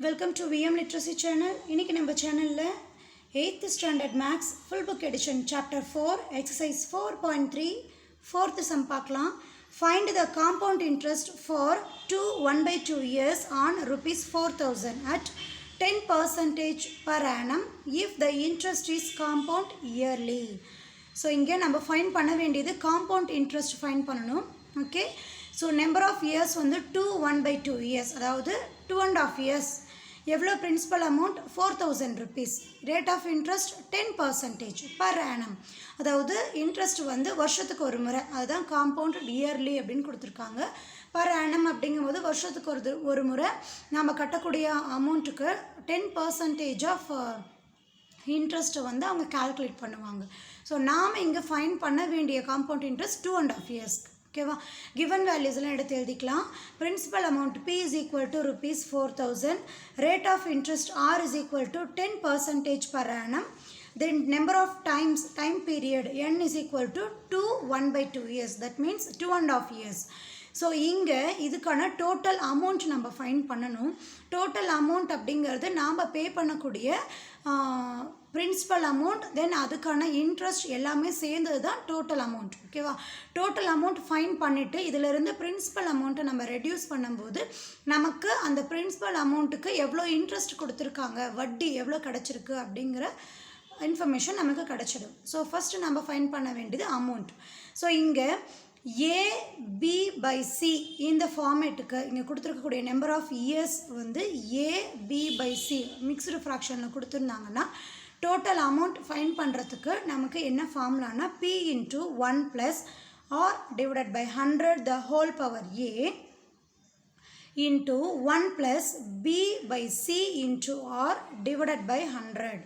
Welcome to VM Literacy channel. இன்னைக்கு நம்ம சேனல்ல 8th standard maths full book edition chapter 4 exercise 4.3 fourth sum பார்க்கலாம். Find the compound interest for 1/2 years on rupees 4,000 at 10% per annum if the interest is compound yearly. So இங்கே நம்ம find பண்ண வேண்டியது compound interest find பண்ணணும். Okay. So number of years வந்து 1/2 years, அதாவது 2.5 years. எவ்வளோ principal amount 4,000 rupees. Rate of interest 10% per annum. அதாவது interest வந்து வருஷத்துக்கு ஒரு முறை, அதுதான் காம்பவுண்ட் இயர்லி அப்படின்னு கொடுத்துருக்காங்க. per annum அப்படிங்கும்போது வருஷத்துக்கு ஒரு முறை நம்ம கட்டக்கூடிய அமௌண்ட்டுக்கு 10% ஆஃப் இன்ட்ரெஸ்ட்டை வந்து அவங்க கால்குலேட் பண்ணுவாங்க. ஸோ நாம் இங்கே ஃபைண்ட் பண்ண வேண்டிய காம்பவுண்ட் இன்ட்ரெஸ்ட் 2.5 years. ஓகேவா? கிவன் வேல்யூஸ்லாம் எடுத்து எழுதிக்கலாம். Principal amount P is equal to rupees 4,000. Rate of interest R is equal to 10% per annum. Then number of times, time period N is equal to 1/2 years. That means 2.5 years. So இங்கே இதுக்கான total amount நம்ம find பண்ணணும். Total amount அப்படிங்கிறது நாம் பே பண்ணக்கூடிய principal amount, தென் அதுக்கான interest எல்லாமே சேர்ந்தது தான் டோட்டல் அமௌண்ட். ஓகேவா? டோட்டல் அமௌண்ட் ஃபைண்ட் பண்ணிவிட்டு இதிலிருந்து பிரின்சிபல் அமௌண்ட்டை நம்ம ரெடியூஸ் பண்ணும்போது நமக்கு அந்த பிரின்சிபல் அமௌண்ட்டுக்கு எவ்வளோ இன்ட்ரெஸ்ட் கொடுத்துருக்காங்க, வட்டி எவ்வளோ கிடச்சிருக்கு அப்படிங்கிற இன்ஃபர்மேஷன் நமக்கு கிடச்சிடும். ஸோ ஃபஸ்ட்டு நம்ம ஃபைண்ட் பண்ண வேண்டியது அமௌண்ட். ஸோ இங்கே AB/C இந்த ஃபார்மேட்டுக்கு இங்கே கொடுத்துருக்கக்கூடிய நம்பர் ஆஃப் இயர்ஸ் வந்து AB/C மிக்ஸ்டு ஃப்ராக்ஷனில் கொடுத்துருந்தாங்கன்னா டோட்டல் அமௌண்ட் ஃபைண்ட் பண்ணுறதுக்கு நமக்கு என்ன ஃபார்முலானா P × 1 + R divided by 100 the whole power A into 1 + B/C × R divided by 100.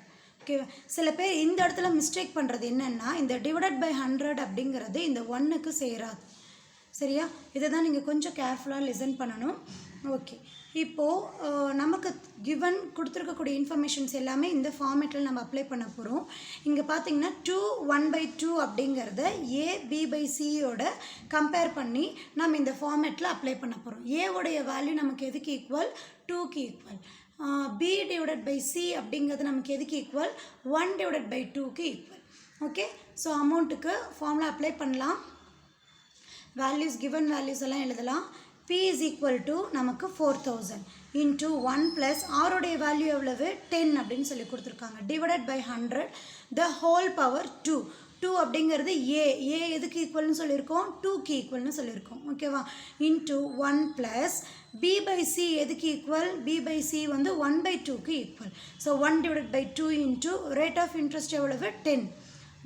Okay, சில பேர் இந்த இடத்துல மிஸ்டேக் பண்ணுறது என்னென்னா, இந்த டிவைடட் பை 100 அப்படிங்கிறது இந்த 1க்கு சேராது. சரியா? இதை தான் நீங்கள் கொஞ்சம் கேர்ஃபுல்லாக லிசன் பண்ணணும். ஓகே, இப்போது நமக்கு கிவன் கொடுத்துருக்கக்கூடிய இன்ஃபர்மேஷன்ஸ் எல்லாமே இந்த ஃபார்மேட்டில் நம்ம அப்ளை பண்ண போகிறோம். இங்கே பார்த்தீங்கன்னா 1/2 அப்படிங்கிறத AB/Cயோட கம்பேர் பண்ணி நம்ம இந்த ஃபார்மேட்டில் அப்ளை பண்ண போகிறோம். ஏவோடைய வேல்யூ நமக்கு எதுக்கு ஈக்குவல்? 2க்கு ஈக்குவல். B/C அப்படிங்கிறது நமக்கு எதுக்கு ஈக்குவல்? 1/2க்கு ஈக்குவல். ஓகே, ஸோ அமௌண்ட்டுக்கு ஃபார்முலா அப்ளை பண்ணலாம். வேல்யூஸ், கிவன் வேல்யூஸ் எல்லாம் எழுதலாம். P is equal to நமக்கு 4,000 into 1 + ஆருடைய வேல்யூ எவ்வளவு? 10 அப்படின்னு சொல்லி கொடுத்துருக்காங்க. Divided by 100 the whole power 2 அப்படிங்கிறது ஏ எதுக்கு ஈக்குவல்னு சொல்லியிருக்கோம்? 2க்கு ஈக்குவல்னு சொல்லியிருக்கோம். ஓகேவா? இன்ட்டு 1 + B/C எதுக்கு ஈக்குவல்? B/C வந்து 1/2க்கு equal. So 1/2 into rate of interest எவ்வளவு? 10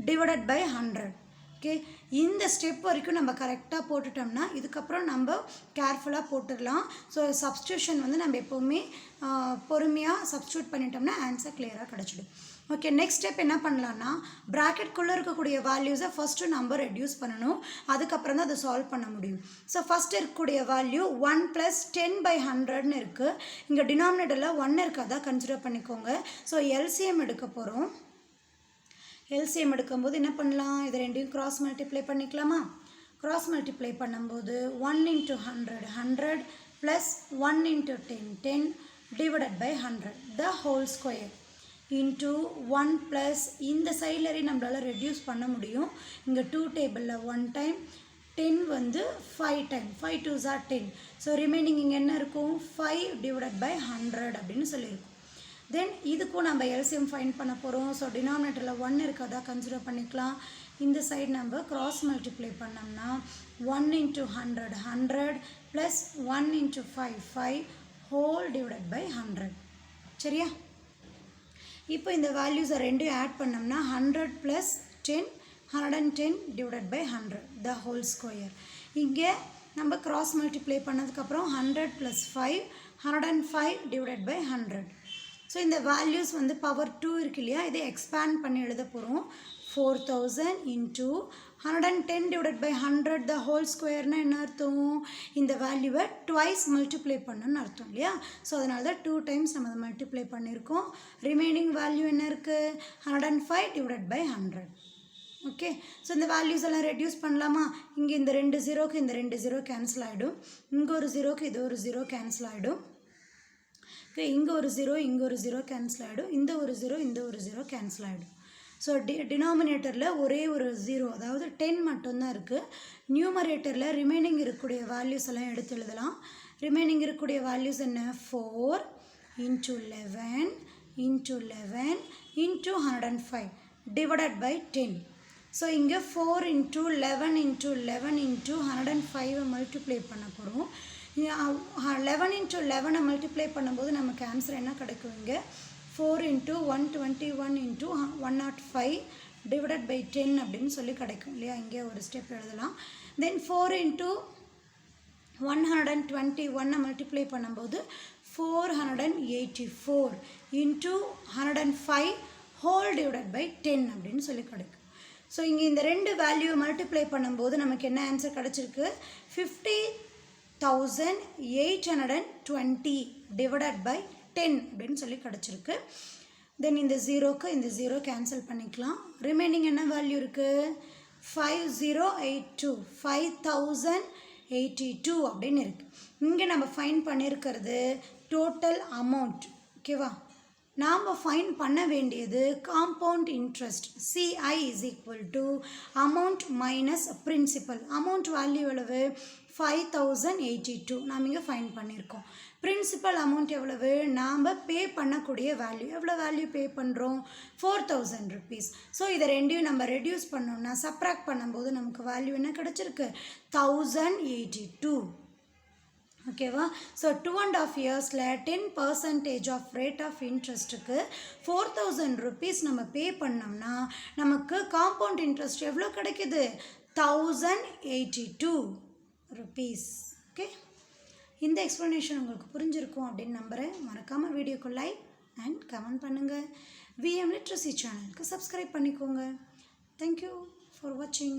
டிவைடட் பை 100. ஓகே, இந்த ஸ்டெப் வரைக்கும் நம்ம கரெக்டாக போட்டுட்டோம்னா இதுக்கப்புறம் நம்ம கேர்ஃபுல்லாக போட்டுடலாம். ஸோ சப்ஸ்டியூஷன் வந்து நம்ம எப்போவுமே பொறுமையாக சப்ஸ்டியூட் பண்ணிட்டோம்னா ஆன்சர் கிளியராக கிடச்சிடும். ஓகே, நெக்ஸ்ட் ஸ்டெப் என்ன பண்ணலான்னா, ப்ராக்கெட்குள்ளே இருக்கக்கூடிய வேல்யூஸை ஃபஸ்ட்டு நம்ம ரெடியூஸ் பண்ணணும். அதுக்கப்புறம் தான் அதை சால்வ் பண்ண முடியும். ஸோ ஃபஸ்ட்டு இருக்கக்கூடிய வேல்யூ 1 + 10/100ன்னு இருக்குது. இங்கே டினாமினேட்டரில் 1 இருக்காதா கன்சிடர் பண்ணிக்கோங்க. ஸோ எல்சிஎம் எடுக்க போகிறோம். எல்சிஎம் எடுக்கும்போது என்ன பண்ணலாம்? இது ரெண்டையும் கிராஸ் மல்டிப்ளை பண்ணிக்கலாமா? கிராஸ் மல்டிப்ளை பண்ணும்போது 1 × 100 100 + 1 × 10 10 divided by 100 the whole square into 1 + இந்த சைட்லரி நம்மளால் ரெடியூஸ் பண்ண முடியும். இங்கே 2 டேபிளில் 1 டைம் 10 வந்து 5 time 5 2s are 10. So remaining இங்கே என்ன இருக்கும்? 5 டிவைடட் பை 100 அப்படின்னு சொல்லியிருக்கோம். தென் இதுக்கும் நம்ம எல்சிஎம் ஃபைண்ட் பண்ண போகிறோம். ஸோ டினாமினேட்டரில் 1 இருக்காதா கன்சிடர் பண்ணிக்கலாம். இந்த சைடு நம்ம கிராஸ் மல்டிப்ளை பண்ணோம்னா 1 × 100 100 + 1 × 5 5 ஹோல் டிவைடட் பை 100. சரியா? இப்போ இந்த வேல்யூஸை ரெண்டையும் ஆட் பண்ணோம்னா 100 + 10 110 டிவைடட் பை 100 த ஹோல் ஸ்கொயர். இங்கே நம்ம கிராஸ் மல்டிப்ளை பண்ணதுக்கப்புறம் 100 + 5 105 டிவைடட் பை 100. ஸோ இந்த வேல்யூஸ் வந்து பவர் 2 இருக்கு இல்லையா, இதை எக்ஸ்பேண்ட் பண்ணி எழுத போகிறோம். 4,000 into 110 divided by 100 the whole ஸ்கொயர்னால் என்ன அர்த்தம்? இந்த வேல்யூவை ட்வைஸ் மல்டிப்ளை பண்ணணும்னு அர்த்தம் இல்லையா? ஸோ அதனால தான் 2 டைம்ஸ் நம்ம அதை மல்டிப்ளை பண்ணியிருக்கோம். ரிமைனிங் வேல்யூ என்ன இருக்குது? 105 டிவைடட் பை 100. ஓகே, ஸோ இந்த வேல்யூஸ் எல்லாம் ரெடியூஸ் பண்ணலாமா? இங்கே இந்த 2 0க்கு இந்த 2 0 கேன்சல் ஆகிடும். இங்கே ஒரு 0க்கு இது ஒரு 0 கேன்சல் ஆகிடும். ஓகே, இங்கே ஒரு 0 இங்கே ஒரு 0 கேன்சல் ஆகிடும், இந்த ஒரு 0 இந்த ஒரு 0 கேன்சல் ஆகிடும். ஸோ டினாமினேட்டரில் ஒரே ஒரு 0 அதாவது 10 மட்டும்தான் இருக்குது. நியூமரேட்டரில் ரிமைனிங் இருக்கக்கூடிய வேல்யூஸ் எல்லாம் எடுத்து எழுதலாம். ரிமைனிங் இருக்கக்கூடிய வேல்யூஸ் என்ன? 4 into 11 into 11 into 105 divided by 10. So இங்கே 4 into 11 into 11 into 105 மல்டிப்ளை பண்ண போகிறோம். 11 into 11 மல்டிப்ளை பண்ணும்போது நமக்கு ஆன்சர் என்ன கிடைக்கும்? இங்கே 4 into 121 into 105 divided by 10 அப்படின்னு சொல்லி கிடைக்கும் இல்லையா? இங்கே ஒரு ஸ்டெப் எழுதலாம். தென் 4 into 121 மல்டிப்ளை பண்ணும்போது 484 into 105 whole divided by 10 அப்படின்னு சொல்லி கிடைக்கும். ஸோ இங்கே இந்த ரெண்டு வேல்யூ மல்டிப்ளை பண்ணும்போது நமக்கு என்ன ஆன்சர் கிடச்சிருக்கு? 50,820 divided by 10 அப்படின்னு சொல்லி கிடச்சிருக்கு. தென் இந்த ஜீரோக்கு இந்த ஜீரோ கேன்சல் பண்ணிக்கலாம். ரிமைனிங் என்ன வேல்யூ இருக்குது? 5082 5082 அப்படின்னு இருக்குது. இங்கே நம்ம ஃபைன் பண்ணியிருக்கிறது டோட்டல் அமௌண்ட். ஓகேவா? நாம் ஃபைன் பண்ண வேண்டியது compound interest. CI is equal to amount minus principal. Amount value எவ்வளவு? 5082 நாம் இங்கே ஃபைன் பண்ணியிருக்கோம். பிரின்சிபல் அமௌண்ட் எவ்வளவு? நாம் பே பண்ணக்கூடிய வேல்யூ. எவ்வளோ வேல்யூ பே பண்ணுறோம்? 4000 rupees. ஸோ இதை ரெண்டையும் நம்ம ரெடியூஸ் பண்ணோம்னா சப்ராக்ட் பண்ணும்போது நமக்கு வேல்யூ என்ன கிடச்சிருக்கு? 1082. ஓகேவா? ஸோ 2.5 yearsல 10% ஆஃப் ரேட் ஆஃப் இன்ட்ரெஸ்ட்டுக்கு 4000 rupees நம்ம பே பண்ணோம்னா நமக்கு காம்பவுண்ட் இன்ட்ரெஸ்ட் எவ்வளோ கிடைக்குது? 1082 rupees. ஓகே, இந்த எக்ஸ்ப்ளனேஷன் உங்களுக்கு புரிஞ்சிருக்கும் அப்படின்னு நம்புகிறேன். மறக்காமல் வீடியோக்கு லைக் அண்ட் கமெண்ட் பண்ணுங்கள். VM லிட்ரஸி சேனலுக்கு சப்ஸ்கிரைப் பண்ணிக்கோங்க. தேங்க்யூ ஃபார் வாட்சிங்.